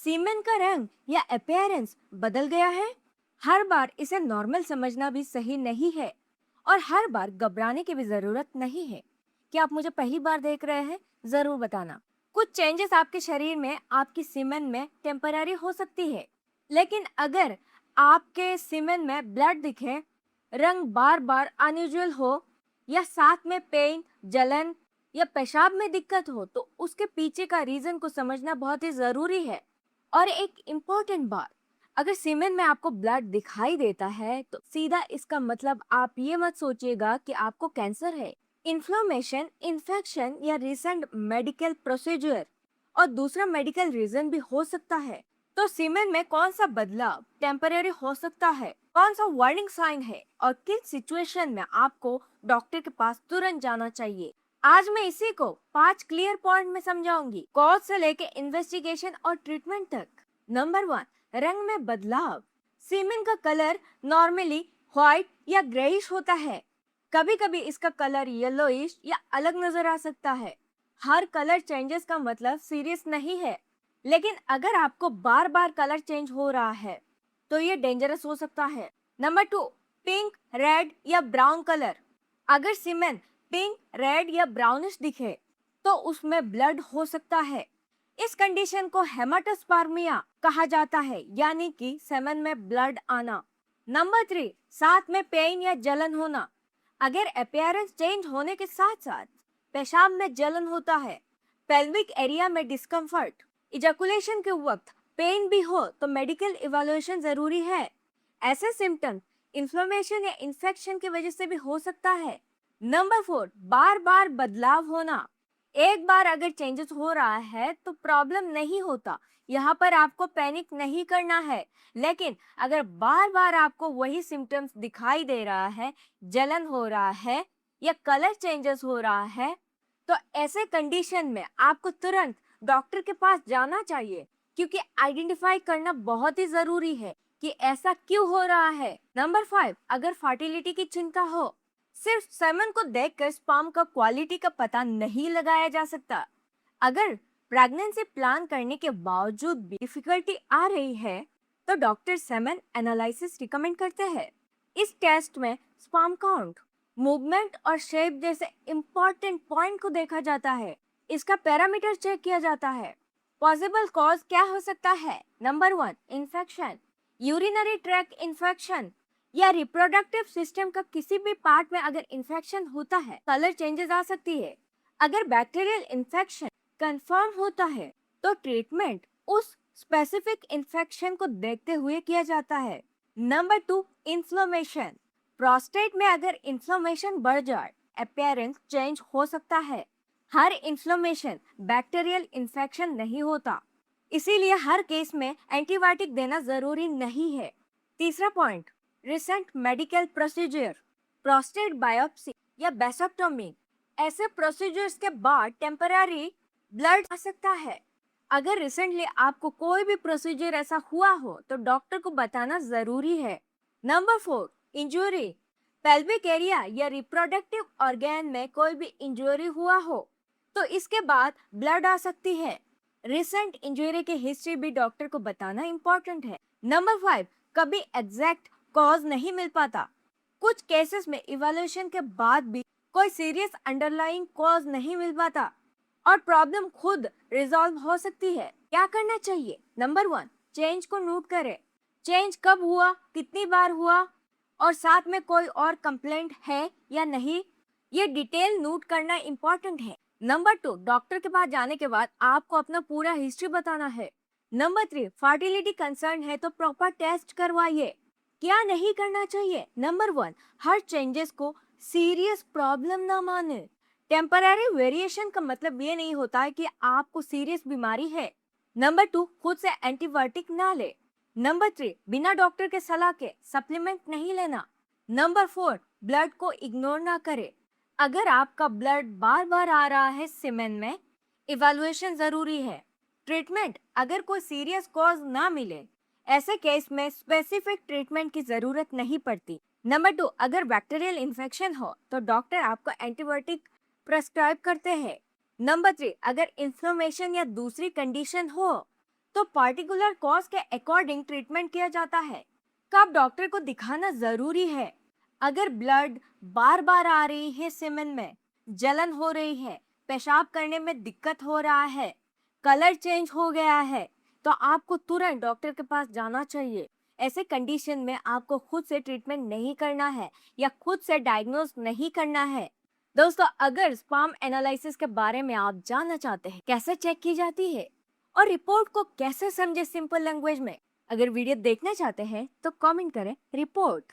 सीमेन का रंग या अपीयरेंस बदल गया है? हर बार इसे नॉर्मल समझना भी सही नहीं है और हर बार घबराने की भी जरूरत नहीं है। क्या आप मुझे पहली बार देख रहे हैं? जरूर बताना। कुछ चेंजेस आपके शरीर में आपकी सीमेन में टेम्पररी हो सकती है, लेकिन अगर आपके सीमेन में ब्लड दिखे, रंग बार बार अनयूजुअल हो या साथ में पेन, जलन या पेशाब में दिक्कत हो, तो उसके पीछे का रीजन को समझना बहुत ही जरूरी है। और एक इम्पोर्टेंट बात, अगर सीमेन में आपको ब्लड दिखाई देता है तो सीधा इसका मतलब आप ये मत सोचिएगा कि आपको कैंसर है। इन्फ्लेमेशन, इन्फेक्शन या रिसेंट मेडिकल प्रोसीजर और दूसरा मेडिकल रीजन भी हो सकता है। तो सीमेन में कौन सा बदलाव टेम्पररी हो सकता है, कौन सा वार्निंग साइन है और किस सिचुएशन में आपको डॉक्टर के पास तुरंत जाना चाहिए, आज मैं इसी को 5 क्लियर पॉइंट में समझाऊंगी, कॉज से लेके इन्वेस्टिगेशन और ट्रीटमेंट तक। नंबर 1, रंग में बदलाव। सीमेन का कलर नॉर्मली व्हाइट या ग्रेइश होता है। कभी कभी इसका कलर येलोइश या अलग नजर आ सकता है। हर कलर चेंजेस का मतलब सीरियस नहीं है, लेकिन अगर आपको बार बार कलर चेंज हो रहा है तो ये डेंजरस हो सकता है। नंबर 2, पिंक, रेड या ब्राउन कलर। अगर सीमेन पिंक, रेड या ब्राउनिश दिखे तो उसमें ब्लड हो सकता है। इस कंडीशन को हेमाटोस्पर्मिया कहा जाता है, यानी कि सेमन में ब्लड आना। नंबर 3, साथ में पेन या जलन होना। अगर अपीयरेंस चेंज होने के साथ साथ पेशाब में जलन होता है, पेल्विक एरिया में डिस्कम्फर्ट, इजैकुलेशन के वक्त पेन भी हो, तो मेडिकल इवैल्यूएशन जरूरी है। ऐसे सिम्टम्स इन्फ्लेमेशन या इन्फेक्शन की वजह से भी हो सकता है। नंबर 4, बार बार बदलाव होना। एक बार अगर चेंजेस हो रहा है तो प्रॉब्लम नहीं होता, यहाँ पर आपको पैनिक नहीं करना है। लेकिन अगर बार बार आपको वही सिम्टम्स दिखाई दे रहा है, जलन हो रहा है या कलर चेंजेस हो रहा है, तो ऐसे कंडीशन में आपको तुरंत डॉक्टर के पास जाना चाहिए, क्योंकि आइडेंटिफाई करना बहुत ही जरूरी है कि ऐसा क्यों हो रहा है। नंबर 5, अगर फर्टिलिटी की चिंता हो। सिर्फ सेमन को देखकर स्पर्म का क्वालिटी का पता नहीं लगाया जा सकता। अगर प्रेगनेंसी प्लान करने के बावजूद भी डिफिकल्टी आ रही है तो डॉक्टर सेमन एनालिसिस रिकमेंड करते हैं। इस टेस्ट में स्पर्म काउंट, मूवमेंट और शेप जैसे इंपॉर्टेंट पॉइंट को देखा जाता है। इसका पैरामीटर चेक किया जाता है। पॉसिबल कॉज क्या हो सकता है? Number 1, infection, urinary tract infection या रिप्रोडक्टिव सिस्टम का किसी भी पार्ट में अगर इन्फेक्शन होता है, कलर चेंजेस आ सकती है। अगर बैक्टीरियल इन्फेक्शन कंफर्म होता है तो ट्रीटमेंट उस स्पेसिफिक इन्फेक्शन को देखते हुए किया जाता है। Number 2, inflammation. प्रोस्टेट में अगर इन्फ्लेमेशन बढ़ जाए, अपीयरेंस चेंज हो सकता है। हर इन्फ्लेमेशन बैक्टीरियल इन्फेक्शन नहीं होता, इसीलिए हर केस में एंटीबायोटिक देना जरूरी नहीं है। तीसरा point, recent medical procedure, prostate biopsy या बेसोक्टोमी। ऐसे प्रोसीजर्स के बाद टेम्पररी ब्लड आ सकता है। अगर रिसेंटली आपको कोई भी प्रोसीजर ऐसा हुआ हो तो डॉक्टर को बताना जरूरी है। नंबर 4, इंजरी, पेल्विक एरिया या रिप्रोडक्टिव ऑर्गन में कोई भी इंजरी हुआ हो तो इसके बाद ब्लड आ सकती है। रिसेंट इंजरी की हिस्ट्री भी डॉक्टर को बताना इम्पोर्टेंट है। नंबर 5, कभी एग्जैक्ट कॉज नहीं मिल पाता। कुछ केसेस में इवैल्यूएशन के बाद भी कोई सीरियस अंडरलाइंग कॉज नहीं मिल पाता और प्रॉब्लम खुद रिजॉल्व हो सकती है। क्या करना चाहिए? नंबर 1, चेंज को नोट करें। चेंज कब हुआ, कितनी बार हुआ और साथ में कोई और कंप्लेंट है या नहीं, ये डिटेल नोट करना इम्पोर्टेंट है। नंबर 2, डॉक्टर के पास जाने के बाद आपको अपना पूरा हिस्ट्री बताना है। नंबर 3, फर्टिलिटी कंसर्न है तो प्रॉपर टेस्ट करवाइए। क्या नहीं करना चाहिए? नंबर 1, हर चेंजेस को सीरियस प्रॉब्लम ना माने। टेम्पररी वेरिएशन का मतलब ये नहीं होता है कि आपको सीरियस बीमारी है। नंबर 2, खुद से एंटीबायोटिक ना ले। नंबर 3, बिना डॉक्टर के सलाह के सप्लीमेंट नहीं लेना। नंबर 4, ब्लड को इग्नोर ना करे। अगर आपका ब्लड बार बार आ रहा है सीमेन में, इवैल्यूएशन जरूरी है। ट्रीटमेंट, अगर कोई सीरियस कॉज ना मिले, ऐसे केस में स्पेसिफिक ट्रीटमेंट की जरूरत नहीं पड़ती। नंबर 2, अगर बैक्टीरियल इन्फेक्शन हो तो डॉक्टर आपको एंटीबायोटिक प्रेस्क्राइब करते हैं। नंबर 3, अगर इन्फ्लेमेशन या दूसरी कंडीशन हो तो पार्टिकुलर कॉज के अकॉर्डिंग ट्रीटमेंट किया जाता है। कब डॉक्टर को दिखाना जरूरी है? अगर ब्लड बार बार आ रही है सेमन में, जलन हो रही है, पेशाब करने में दिक्कत हो रहा है, कलर चेंज हो गया है, तो आपको तुरंत डॉक्टर के पास जाना चाहिए। ऐसे कंडीशन में आपको खुद से ट्रीटमेंट नहीं करना है या खुद से डायग्नोज नहीं करना है। दोस्तों, अगर स्पर्म एनालिसिस के बारे में आप जानना चाहते हैं कैसे चेक की जाती है और रिपोर्ट को कैसे समझे सिंपल लैंग्वेज में, अगर वीडियो देखना चाहते हैं तो कमेंट करें रिपोर्ट।